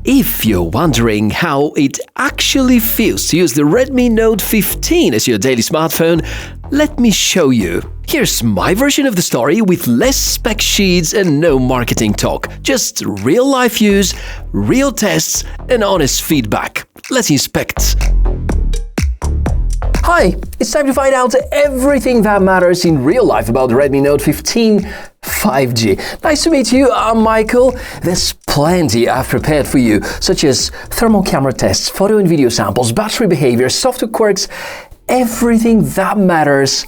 If you're wondering how it actually feels to use the Redmi Note 15 as your daily smartphone, let me show you. Here's my version of the story with less spec sheets and no marketing talk. Just real-life use, real tests, and honest feedback. Let's inspect. Hi, it's time to find out everything that matters in real life about the Redmi Note 15 5G. Nice to meet you, I'm Michael. There's plenty I've prepared for you, such as thermal camera tests, photo and video samples, battery behavior, software quirks, everything that matters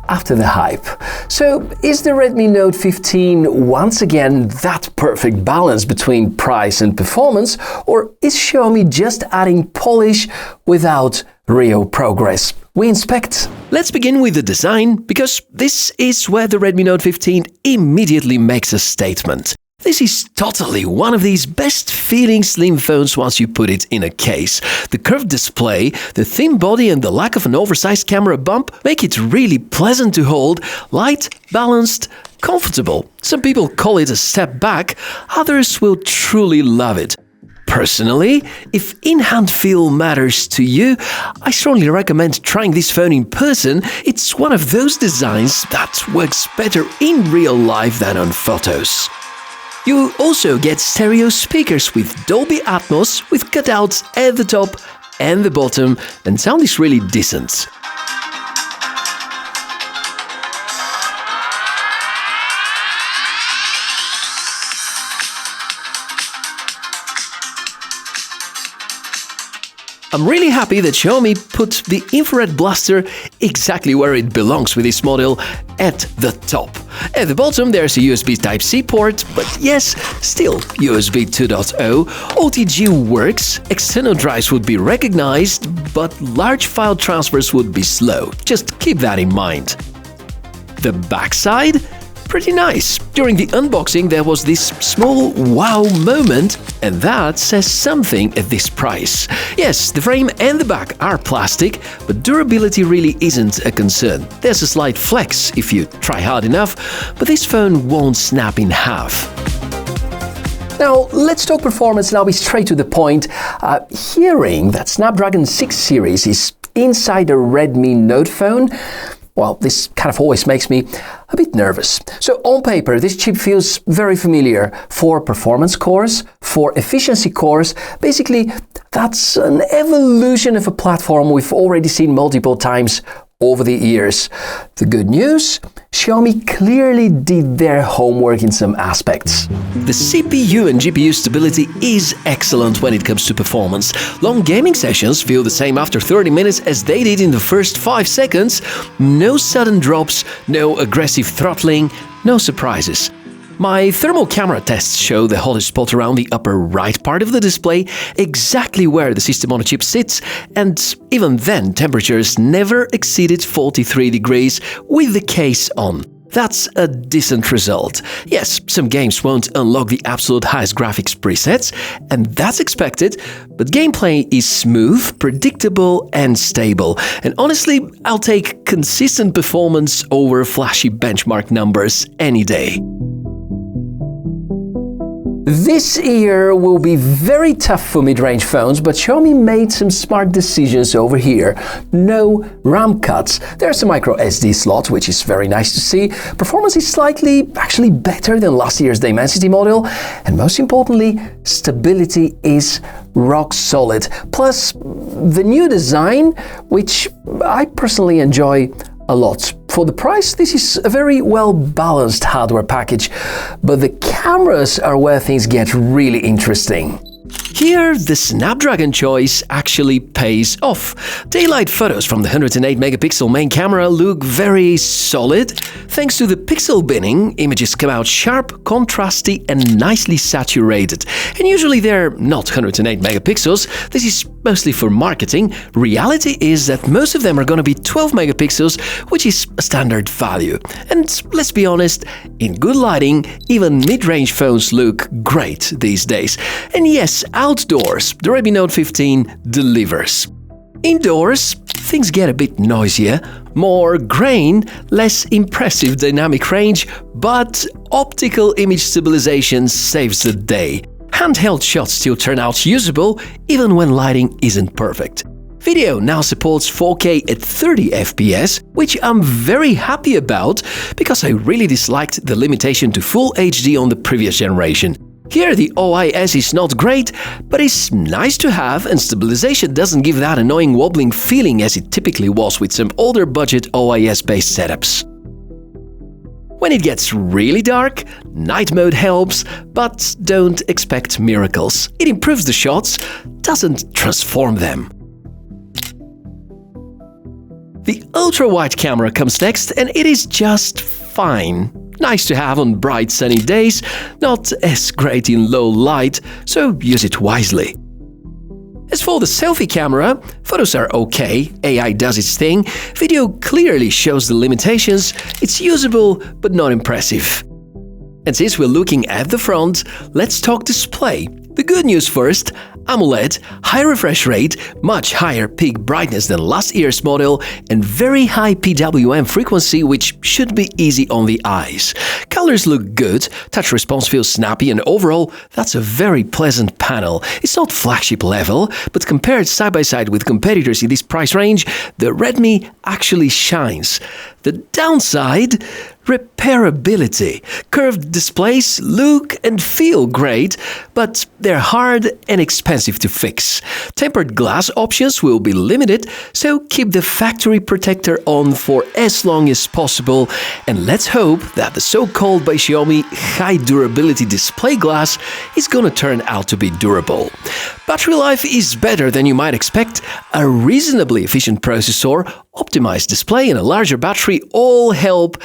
after the hype. So, is the Redmi Note 15 once again that perfect balance between price and performance, or is Xiaomi just adding polish without real progress? We inspect. Let's begin with the design, because this is where the Redmi Note 15 immediately makes a statement. This is totally one of these best-feeling slim phones once you put it in a case. The curved display, the thin body and the lack of an oversized camera bump make it really pleasant to hold, light, balanced, comfortable. Some people call it a step back, others will truly love it. Personally, if in-hand feel matters to you, I strongly recommend trying this phone in person. It's one of those designs that works better in real life than on photos. You also get stereo speakers with Dolby Atmos with cutouts at the top and the bottom, and sound is really decent. I'm really happy that Xiaomi put the infrared blaster exactly where it belongs with this model, at the top. At the bottom there's a USB Type-C port, but yes, still USB 2.0. OTG works, external drives would be recognized, but large file transfers would be slow. Just keep that in mind. The backside? Pretty nice. During the unboxing there was this small wow moment, and that says something at this price. Yes, the frame and the back are plastic, but durability really isn't a concern. There's a slight flex if you try hard enough, but this phone won't snap in half. Now, let's talk performance and I'll be straight to the point. Hearing that Snapdragon 6 series is inside a Redmi Note phone, well, this kind of always makes me a bit nervous. So on paper, this chip feels very familiar for performance cores, for efficiency cores. Basically, that's an evolution of a platform we've already seen multiple times over the years. The good news? Xiaomi clearly did their homework in some aspects. The CPU and GPU stability is excellent when it comes to performance. Long gaming sessions feel the same after 30 minutes as they did in the first 5 seconds. No sudden drops, no aggressive throttling, no surprises. My thermal camera tests show the hottest spot around the upper right part of the display, exactly where the system on a chip sits, and even then temperatures never exceeded 43 degrees with the case on. That's a decent result. Yes, some games won't unlock the absolute highest graphics presets, and that's expected, but gameplay is smooth, predictable, and stable. And honestly, I'll take consistent performance over flashy benchmark numbers any day. This year will be very tough for mid-range phones, but Xiaomi made some smart decisions over here. No RAM cuts. There's a micro SD slot, which is very nice to see. Performance is actually better than last year's Dimensity model. And most importantly, stability is rock solid. Plus, the new design, which I personally enjoy a lot. For the price, this is a very well-balanced hardware package, but the cameras are where things get really interesting. Here, the Snapdragon choice actually pays off. Daylight photos from the 108-megapixel main camera look very solid. Thanks to the pixel binning, images come out sharp, contrasty, and nicely saturated. And usually they're not 108 megapixels. This is mostly for marketing. Reality is that most of them are going to be 12 megapixels, which is a standard value. And let's be honest, in good lighting, even mid-range phones look great these days. And yes, outdoors, the Redmi Note 15 delivers. Indoors, things get a bit noisier, more grain, less impressive dynamic range, but optical image stabilization saves the day. Handheld shots still turn out usable even when lighting isn't perfect. Video now supports 4K at 30 FPS, which I'm very happy about because I really disliked the limitation to Full HD on the previous generation. Here the OIS is not great, but it's nice to have, and stabilization doesn't give that annoying wobbling feeling as it typically was with some older budget OIS-based setups. When it gets really dark, night mode helps, but don't expect miracles. It improves the shots, doesn't transform them. The ultra-wide camera comes next, and it is just fine. Nice to have on bright sunny days, not as great in low light, so use it wisely. As for the selfie camera, photos are okay, AI does its thing, video clearly shows the limitations, it's usable but not impressive. And since we're looking at the front, let's talk display. The good news first: AMOLED, high refresh rate, much higher peak brightness than last year's model, and very high PWM frequency, which should be easy on the eyes. Colors look good, touch response feels snappy, and overall, that's a very pleasant panel. It's not flagship level, but compared side by side with competitors in this price range, the Redmi actually shines. The downside? Repairability. Curved displays look and feel great, but they're hard and expensive to fix. Tempered glass options will be limited, so keep the factory protector on for as long as possible, and let's hope that the so-called by Xiaomi high durability display glass is gonna turn out to be durable. Battery life is better than you might expect. A reasonably efficient processor, optimized display, and a larger battery all help,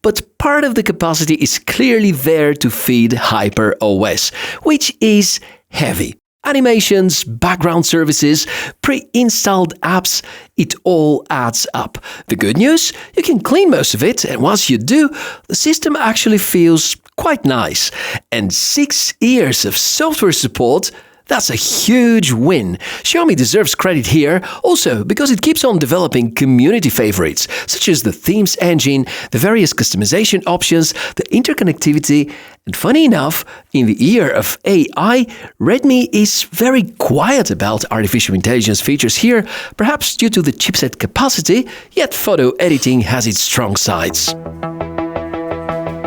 but part of the capacity is clearly there to feed HyperOS, which is heavy. Animations, background services, pre-installed apps, it all adds up. The good news? You can clean most of it, and once you do, the system actually feels quite nice. And 6 years of software support, that's a huge win. Xiaomi deserves credit here, also because it keeps on developing community favorites, such as the themes engine, the various customization options, the interconnectivity, and funny enough, in the year of AI, Redmi is very quiet about artificial intelligence features here, perhaps due to the chipset capacity, yet photo editing has its strong sides.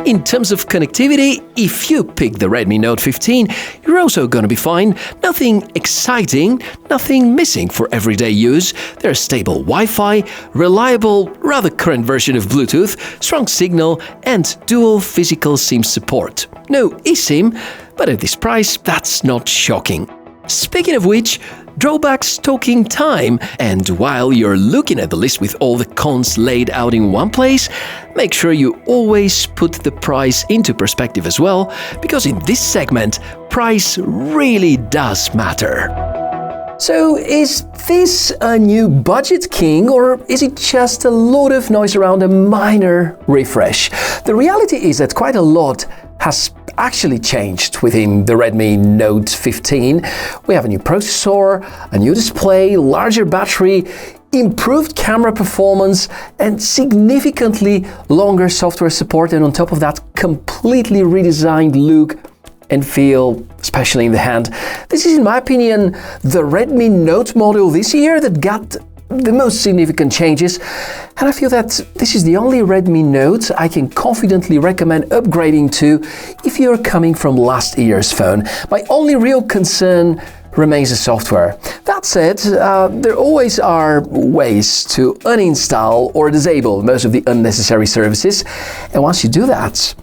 In terms of connectivity, if you pick the Redmi Note 15, you're also gonna be fine. Nothing exciting, nothing missing for everyday use. There's stable Wi-Fi, reliable, rather current version of Bluetooth, strong signal, and dual physical SIM support. No eSIM, but at this price, that's not shocking. Speaking of which, Drawbacks talking time, and while you're looking at the list with all the cons laid out in one place, make sure you always put the price into perspective as well, because in this segment, price really does matter. So, is this a new budget king, or is it just a lot of noise around a minor refresh? The reality is that quite a lot has actually changed within the Redmi Note 15. We have a new processor, a new display, larger battery, improved camera performance, and significantly longer software support, and on top of that, completely redesigned look and feel, especially in the hand. This is, in my opinion, the Redmi Note model this year that got the most significant changes, and I feel that this is the only Redmi Note I can confidently recommend upgrading to if you're coming from last year's phone. My only real concern remains the software. That said, there always are ways to uninstall or disable most of the unnecessary services, and once you do that,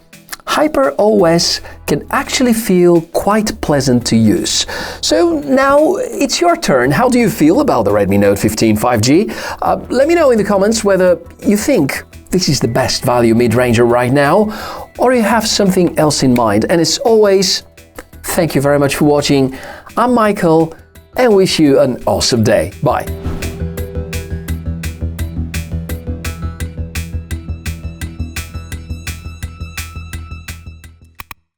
HyperOS can actually feel quite pleasant to use. So now it's your turn. How do you feel about the Redmi Note 15 5G? Let me know in the comments whether you think this is the best value mid-ranger right now, or you have something else in mind. And as always, thank you very much for watching. I'm Michael, and wish you an awesome day. Bye.